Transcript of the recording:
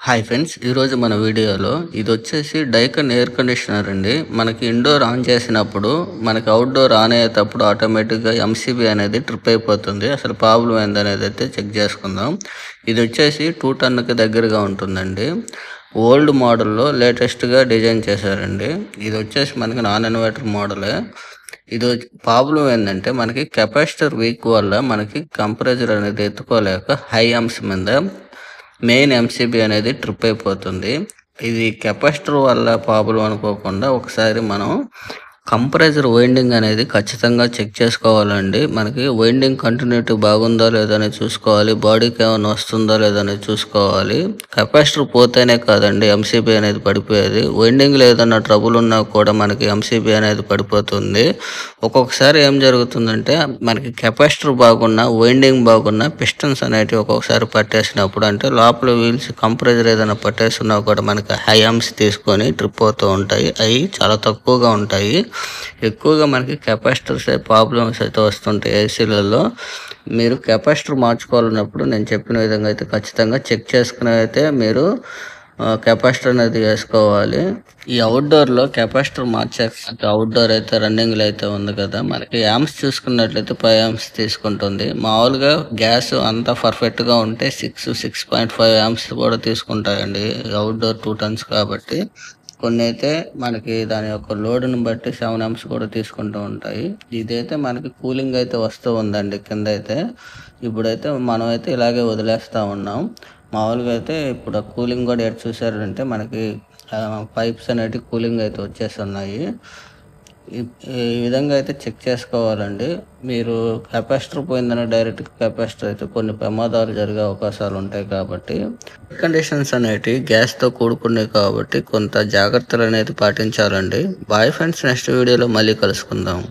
Hi friends, ఈరోజు మన వీడియోలో ఇది వచ్చేసి డైకన్ ఎయిర్ కండిషనర్ అండి. మనకి ఇండోర్ ఆన్ చేసినప్పుడు మనకి అవుట్డోర్ ఆన్ అయ్యేటప్పుడు ఆటోమేటిక్గా ఎంసీబీ అనేది ట్రిప్ అయిపోతుంది. అసలు ప్రాబ్లం ఏందనేది అయితే చెక్ చేసుకుందాం. ఇది వచ్చేసి 2 టన్నుకి దగ్గరగా ఉంటుందండి. ఓల్డ్ మోడల్లో లేటెస్ట్గా డిజైన్ చేశారండి. ఇది వచ్చేసి మనకి నాన్ ఇన్వర్టర్ మోడలే. ఇది ప్రాబ్లం ఏంటంటే మనకి కెపాసిటర్ వీక్ వల్ల మనకి కంప్రెసర్ అనేది ఎత్తుకోలేక హై అంప్స్ మీద మెయిన్ ఎంసీబీ అనేది ట్రిప్ అయిపోతుంది. ఇది కెపాసిటర్ వల్ల ప్రాబ్లం అనుకోకుండా ఒకసారి మనం కంప్రెసర్ వైండింగ్ అనేది ఖచ్చితంగా చెక్ చేసుకోవాలండి. మనకి వైండింగ్ కంటిన్యూటీ బాగుందా లేదని చూసుకోవాలి, బాడీకి ఏమైనా వస్తుందా లేదని చూసుకోవాలి. కెపాసిటర్ పోతేనే కాదండి ఎంసీబీ అనేది పడిపోయేది. వైండింగ్ ఏదైనా ట్రబుల్ ఉన్నా కూడా మనకి ఎంసీబీ అనేది పడిపోతుంది. ఒక్కొక్కసారి ఏం జరుగుతుందంటే మనకి కెపాసిటర్ బాగున్నా వైండింగ్ బాగున్నా పిస్టన్స్ అనేటివి ఒక్కొక్కసారి పట్టేసినప్పుడు, అంటే లోపల వీల్స్ కంప్రెసర్ ఏదైనా పట్టేస్తున్నా కూడా మనకి హై అంప్స్ తీసుకొని ట్రిప్ అవుతూ ఉంటాయి. అవి చాలా తక్కువగా ఉంటాయి. ఎక్కువగా మనకి కెపాసిటర్స్ ప్రాబ్లమ్స్ అయితే వస్తుంటాయి ఏసీలలో. మీరు కెపాసిటర్ మార్చుకోవాలన్నప్పుడు నేను చెప్పిన విధంగా అయితే ఖచ్చితంగా చెక్ చేసుకుని అయితే మీరు కెపాసిటర్ అనేది వేసుకోవాలి. ఈ అవుట్డోర్లో కెపాసిటర్ మార్చాక అవుట్డోర్ అయితే రన్నింగ్లో అయితే ఉంది కదా, మనకి యాంప్స్ చూసుకున్నట్లయితే 5 యాంప్స్ తీసుకుంటుంది. మామూలుగా గ్యాస్ అంతా పర్ఫెక్ట్గా ఉంటే 6.5 యాంప్స్ కూడా తీసుకుంటాయండి. అవుట్డోర్ 2 టన్స్ కాబట్టి కొన్ని అయితే మనకి దాని యొక్క లోడ్ని బట్టి 7 యాంప్స్ కూడా తీసుకుంటూ ఉంటాయి. ఇదైతే మనకి కూలింగ్ అయితే వస్తూ ఉందండి కింద అయితే. ఇప్పుడైతే మనం అయితే ఇలాగే వదిలేస్తూ ఉన్నాం. మామూలుగా అయితే ఇప్పుడు కూలింగ్ కూడా ఎటు చూసారంటే మనకి పైప్స్ అనేటివి కూలింగ్ అయితే వచ్చేస్తున్నాయి. ఈ విధంగా అయితే చెక్ చేసుకోవాలండి. మీరు కెపాసిటర్ పోయిందని డైరెక్ట్ కెపాసిటర్ అయితే కొన్ని ప్రమాదాలు జరిగే అవకాశాలు ఉంటాయి. కాబట్టి కండిషన్స్ అనేటివి గ్యాస్తో కూడుకున్నాయి కాబట్టి కొంత జాగ్రత్తలు అనేది పాటించాలండి. బాయ్ ఫ్రెండ్స్, నెక్స్ట్ వీడియోలో మళ్ళీ కలుసుకుందాం.